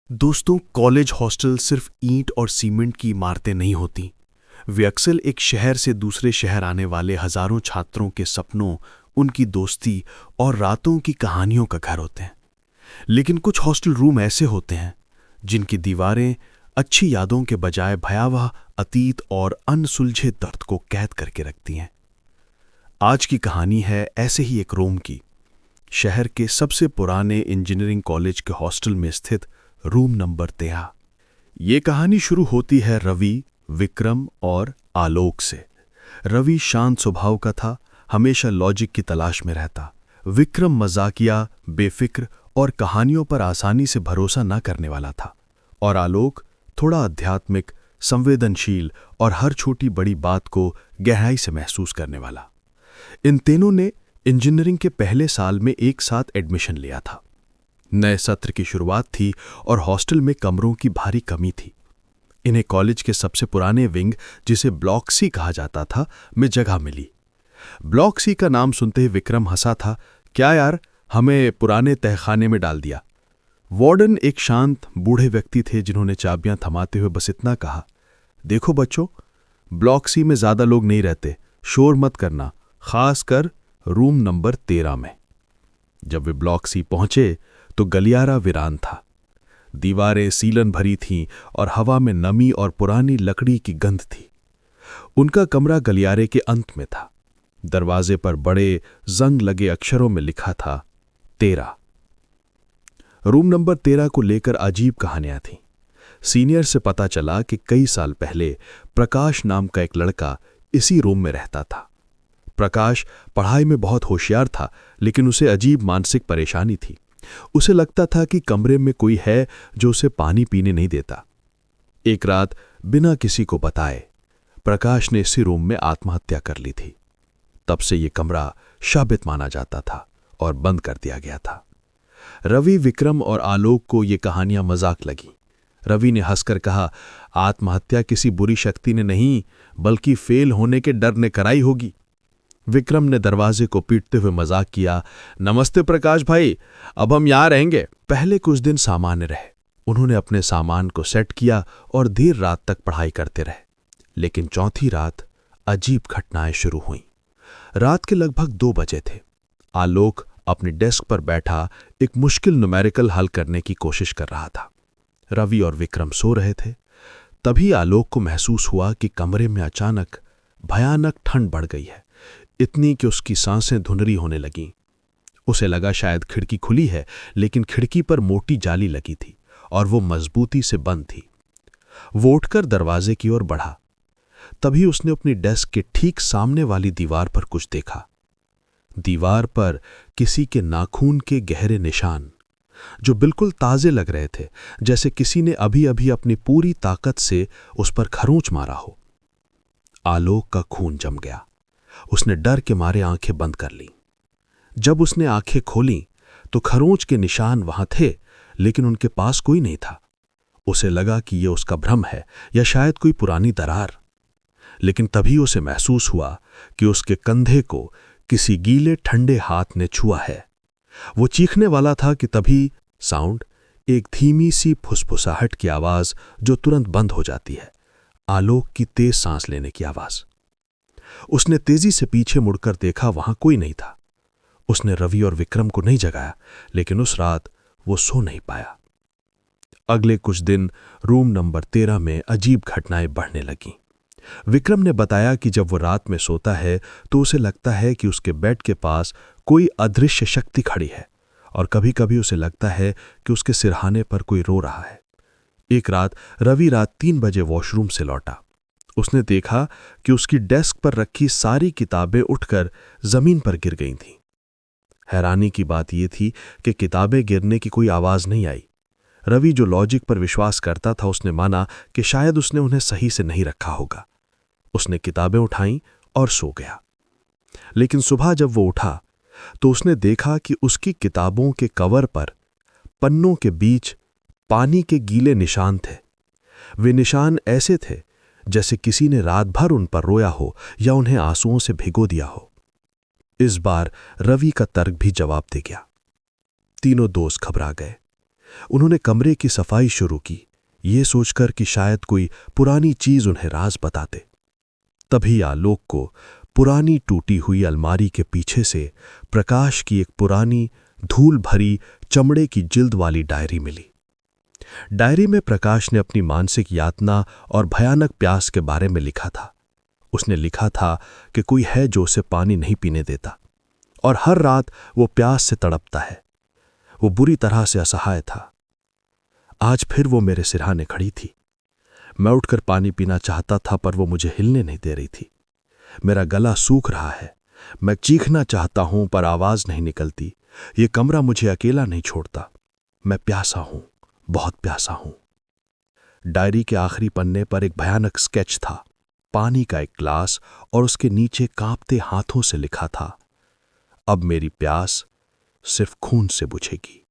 दोस्तों, college hostel सिर्फ ईंट और सीमेंट की इमारतें नहीं होती। वे अक्सर एक शहर से दूसरे शहर आने वाले हजारों छात्रों के सपनों, उनकी दोस्ती और रातों की कहानियों का घर होते हैं। लेकिन कुछ हॉस्टल रूम ऐसे होते हैं जिनकी दीवारें अच्छी यादों के बजाय भयावह अतीत और अनसुलझे दर्द को कैद करके रखती हैं। आज की कहानी है ऐसे ही एक रूम की, शहर के सबसे पुराने इंजीनियरिंग कॉलेज के हॉस्टल में स्थित रूम नंबर 13। ये कहानी शुरू होती है रवि, विक्रम और आलोक से। रवि शांत स्वभाव का था, हमेशा लॉजिक की तलाश में रहता। विक्रम मजाकिया, बेफिक्र और कहानियों पर आसानी से भरोसा न करने वाला था। और आलोक थोड़ा आध्यात्मिक, संवेदनशील और हर छोटी बड़ी बात को गहराई से महसूस करने वाला। इन तीनों ने इंजीनियरिंग के पहले साल में एक साथ एडमिशन लिया था। नए सत्र की शुरुआत थी और हॉस्टल में कमरों की भारी कमी थी। इन्हें कॉलेज के सबसे पुराने विंग, जिसे ब्लॉक सी कहा जाता था, में जगह मिली। ब्लॉक सी का नाम सुनते ही विक्रम हंसा था। क्या यार, हमें पुराने तहखाने में डाल दिया। वार्डन एक शांत बूढ़े व्यक्ति थे जिन्होंने चाबियां थमाते हुए बस इतना कहा, देखो बच्चों, ब्लॉक सी में ज्यादा लोग नहीं रहते, शोर मत करना, खासकर रूम नंबर 13 में। जब वे ब्लॉक सी पहुंचे तो गलियारा वीरान था। दीवारें सीलन भरी थीं और हवा में नमी और पुरानी लकड़ी की गंध थी। उनका कमरा गलियारे के अंत में था। दरवाजे पर बड़े जंग लगे अक्षरों में लिखा था 13। रूम नंबर 13 को लेकर अजीब कहानियां थीं। सीनियर से पता चला कि कई साल पहले प्रकाश नाम का एक लड़का इसी रूम में रहता था। प्रकाश पढ़ाई में बहुत होशियार था, लेकिन उसे अजीब मानसिक परेशानी थी। उसे लगता था कि कमरे में कोई है जो उसे पानी पीने नहीं देता। एक रात बिना किसी को बताए प्रकाश ने इसी रूम में आत्महत्या कर ली थी। तब से यह कमरा शाबित माना जाता था और बंद कर दिया गया था। रवि, विक्रम और आलोक को ये कहानियां मजाक लगी। रवि ने हंसकर कहा, आत्महत्या किसी बुरी शक्ति ने नहीं, बल्कि फेल होने के डर ने कराई होगी। विक्रम ने दरवाजे को पीटते हुए मजाक किया, नमस्ते प्रकाश भाई, अब हम यहां रहेंगे। पहले कुछ दिन सामान्य रहे। उन्होंने अपने सामान को सेट किया और देर रात तक पढ़ाई करते रहे। लेकिन चौथी रात अजीब घटनाएं शुरू हुईं। रात के लगभग 2 बजे थे। आलोक अपनी डेस्क पर बैठा एक मुश्किल न्यूमेरिकल हल करने की कोशिश कर रहा था। रवि और विक्रम सो रहे थे। तभी आलोक को महसूस हुआ कि कमरे में अचानक भयानक ठंड बढ़ गई है, इतनी कि उसकी सांसें धुंधली होने लगीं। उसे लगा शायद खिड़की खुली है, लेकिन खिड़की पर मोटी जाली लगी थी और वो मजबूती से बंद थी। वो उठकर दरवाजे की ओर बढ़ा। तभी उसने अपनी डेस्क के ठीक सामने वाली दीवार पर कुछ देखा। दीवार पर किसी के नाखून के गहरे निशान, जो बिल्कुल ताजे लग रहे थे, जैसे किसी ने अभी अभी अपनी पूरी ताकत से उस पर खरोंच मारा हो। आलोक का खून जम गया। उसने डर के मारे आंखें बंद कर लीं। जब उसने आंखें खोलीं तो खरोंच के निशान वहां थे, लेकिन उनके पास कोई नहीं था। उसे लगा कि यह उसका भ्रम है या शायद कोई पुरानी दरार। लेकिन तभी उसे महसूस हुआ कि उसके कंधे को किसी गीले ठंडे हाथ ने छुआ है। वो चीखने वाला था कि तभी साउंड, एक धीमी सी फुसफुसाहट की आवाज जो तुरंत बंद हो जाती है। आलोक की तेज सांस लेने की आवाज। उसने तेजी से पीछे मुड़कर देखा, वहां कोई नहीं था। उसने रवि और विक्रम को नहीं जगाया, लेकिन उस रात वो सो नहीं पाया। अगले कुछ दिन रूम नंबर 13 में अजीब घटनाएं बढ़ने लगीं। विक्रम ने बताया कि जब वो रात में सोता है तो उसे लगता है कि उसके बेड के पास कोई अदृश्य शक्ति खड़ी है, और कभी कभी उसे लगता है कि उसके सिरहाने पर कोई रो रहा है। एक रात रवि रात 3 बजे वॉशरूम से लौटा। उसने देखा कि उसकी डेस्क पर रखी सारी किताबें उठकर जमीन पर गिर गई थीं। हैरानी की बात यह थी कि किताबें गिरने की कोई आवाज नहीं आई। रवि, जो लॉजिक पर विश्वास करता था, उसने माना कि शायद उसने उन्हें सही से नहीं रखा होगा। उसने किताबें उठाईं और सो गया। लेकिन सुबह जब वो उठा तो उसने देखा कि उसकी किताबों के कवर पर पन्नों के बीच पानी के गीले निशान थे। वे निशान ऐसे थे जैसे किसी ने रात भर उन पर रोया हो या उन्हें आंसुओं से भिगो दिया हो। इस बार रवि का तर्क भी जवाब दे गया। तीनों दोस्त घबरा गए। उन्होंने कमरे की सफाई शुरू की, ये सोचकर कि शायद कोई पुरानी चीज उन्हें राज बताते। तभी आलोक को पुरानी टूटी हुई अलमारी के पीछे से प्रकाश की एक पुरानी धूल भरी चमड़े की जिल्द वाली डायरी मिली। डायरी में प्रकाश ने अपनी मानसिक यातना और भयानक प्यास के बारे में लिखा था। उसने लिखा था कि कोई है जो उसे पानी नहीं पीने देता और हर रात वो प्यास से तड़पता है। वो बुरी तरह से असहाय था। आज फिर वो मेरे सिरहाने खड़ी थी। मैं उठकर पानी पीना चाहता था पर वो मुझे हिलने नहीं दे रही थी। मेरा गला सूख रहा है। मैं चीखना चाहता हूं पर आवाज नहीं निकलती। ये कमरा मुझे अकेला नहीं छोड़ता। मैं प्यासा हूं, बहुत प्यासा हूं। डायरी के आखिरी पन्ने पर एक भयानक स्केच था। पानी का एक ग्लास और उसके नीचे कांपते हाथों से लिखा था, अब मेरी प्यास सिर्फ खून से बुझेगी।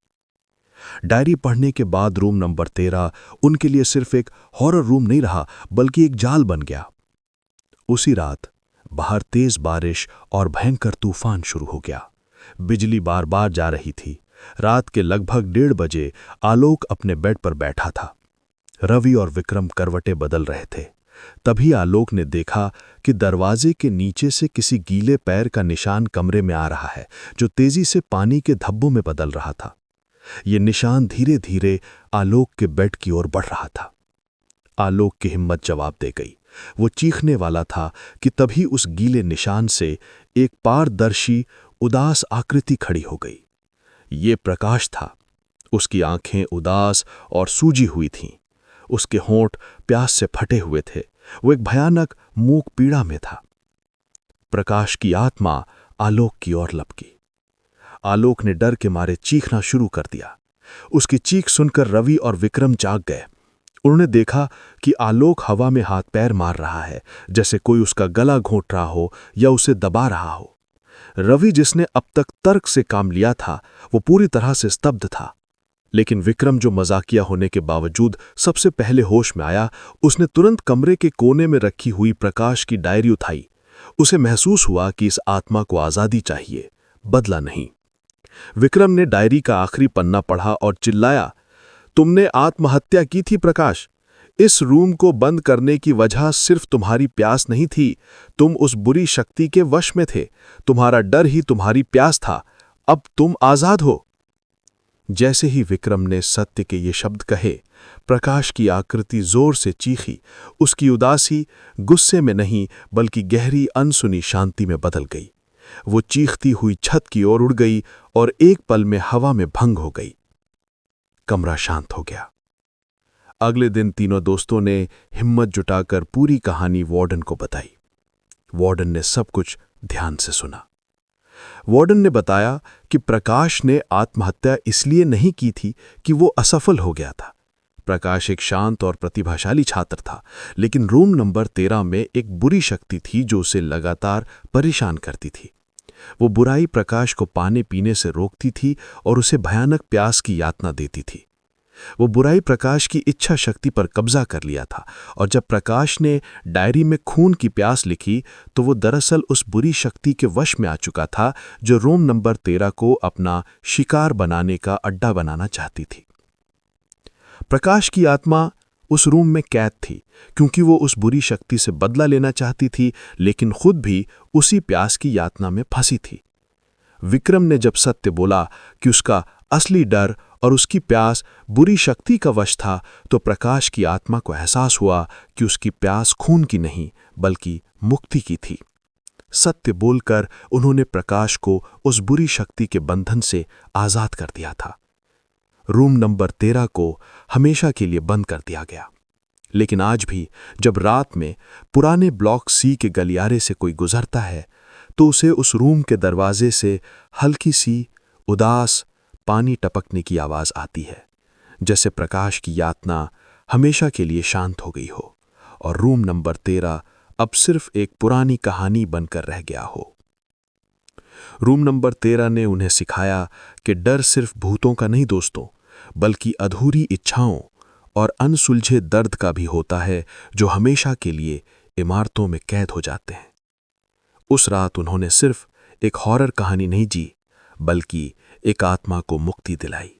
डायरी पढ़ने के बाद रूम नंबर 13 उनके लिए सिर्फ एक हॉरर रूम नहीं रहा बल्कि एक जाल बन गया। उसी रात बाहर तेज बारिश और भयंकर तूफान शुरू हो गया। बिजली बार बार जा रही थी। रात के लगभग 1:30 बजे आलोक अपने बेड पर बैठा था। रवि और विक्रम करवटें बदल रहे थे। तभी आलोक ने देखा कि दरवाजे के नीचे से किसी गीले पैर का निशान कमरे में आ रहा है, जो तेजी से पानी के धब्बों में बदल रहा था। ये निशान धीरे धीरे आलोक के बेड की ओर बढ़ रहा था। आलोक की हिम्मत जवाब दे गई। वो चीखने वाला था कि तभी उस गीले निशान से एक पारदर्शी उदास आकृति खड़ी हो गई। ये प्रकाश था। उसकी आंखें उदास और सूजी हुई थीं। उसके होंठ प्यास से फटे हुए थे। वो एक भयानक मूक पीड़ा में था। प्रकाश की आत्मा आलोक की ओर लपकी। आलोक ने डर के मारे चीखना शुरू कर दिया। उसकी चीख सुनकर रवि और विक्रम जाग गए। उन्होंने देखा कि आलोक हवा में हाथ पैर मार रहा है, जैसे कोई उसका गला घोंट रहा हो या उसे दबा रहा हो। रवि, जिसने अब तक तर्क से काम लिया था, वो पूरी तरह से स्तब्ध था। लेकिन विक्रम, जो मजाकिया होने के बावजूद सबसे पहले होश में आया, उसने तुरंत कमरे के कोने में रखी हुई प्रकाश की डायरी उठाई। उसे महसूस हुआ कि इस आत्मा को आजादी चाहिए, बदला नहीं। विक्रम ने डायरी का आखिरी पन्ना पढ़ा और चिल्लाया, तुमने आत्महत्या की थी प्रकाश। इस रूम को बंद करने की वजह सिर्फ तुम्हारी प्यास नहीं थी। तुम उस बुरी शक्ति के वश में थे। तुम्हारा डर ही तुम्हारी प्यास था। अब तुम आजाद हो। जैसे ही विक्रम ने सत्य के ये शब्द कहे, प्रकाश की आकृति जोर से चीखी। उसकी उदासी गुस्से में नहीं बल्कि गहरी अनसुनी शांति में बदल गई। वो चीखती हुई छत की ओर उड़ गई और एक पल में हवा में भंग हो गई। कमरा शांत हो गया। अगले दिन तीनों दोस्तों ने हिम्मत जुटाकर पूरी कहानी वार्डन को बताई। वार्डन ने सब कुछ ध्यान से सुना। वार्डन ने बताया कि प्रकाश ने आत्महत्या इसलिए नहीं की थी कि वो असफल हो गया था। प्रकाश एक शांत और प्रतिभाशाली छात्र था, लेकिन रूम नंबर 13 में एक बुरी शक्ति थी जो उसे लगातार परेशान करती थी। वो बुराई प्रकाश को पानी पीने से रोकती थी और उसे भयानक प्यास की यातना देती थी। वो बुराई प्रकाश की इच्छा शक्ति पर कब्जा कर लिया था और जब प्रकाश ने डायरी में खून की प्यास लिखी तो वो दरअसल उस बुरी शक्ति के वश में आ चुका था जो रूम नंबर 13 को अपना शिकार बनाने का अड्डा बनाना चाहती थी। प्रकाश की आत्मा उस रूम में कैद थी क्योंकि वो उस बुरी शक्ति से बदला लेना चाहती थी, लेकिन खुद भी उसी प्यास की यातना में फंसी थी। विक्रम ने जब सत्य बोला कि उसका असली डर और उसकी प्यास बुरी शक्ति का वश था, तो प्रकाश की आत्मा को एहसास हुआ कि उसकी प्यास खून की नहीं बल्कि मुक्ति की थी। सत्य बोलकर उन्होंने प्रकाश को उस बुरी शक्ति के बंधन से आजाद कर दिया था। रूम नंबर 13 को हमेशा के लिए बंद कर दिया गया। लेकिन आज भी जब रात में पुराने ब्लॉक सी के गलियारे से कोई गुजरता है तो उसे उस रूम के दरवाजे से हल्की सी उदास पानी टपकने की आवाज आती है, जैसे प्रकाश की यातना हमेशा के लिए शांत हो गई हो और रूम नंबर 13 अब सिर्फ एक पुरानी कहानी बनकर रह गया हो। रूम नंबर 13 ने उन्हें सिखाया कि डर सिर्फ भूतों का नहीं दोस्तों, बल्कि अधूरी इच्छाओं और अनसुलझे दर्द का भी होता है जो हमेशा के लिए इमारतों में कैद हो जाते हैं। उस रात उन्होंने सिर्फ एक हॉरर कहानी नहीं जी, बल्कि एक आत्मा को मुक्ति दिलाई।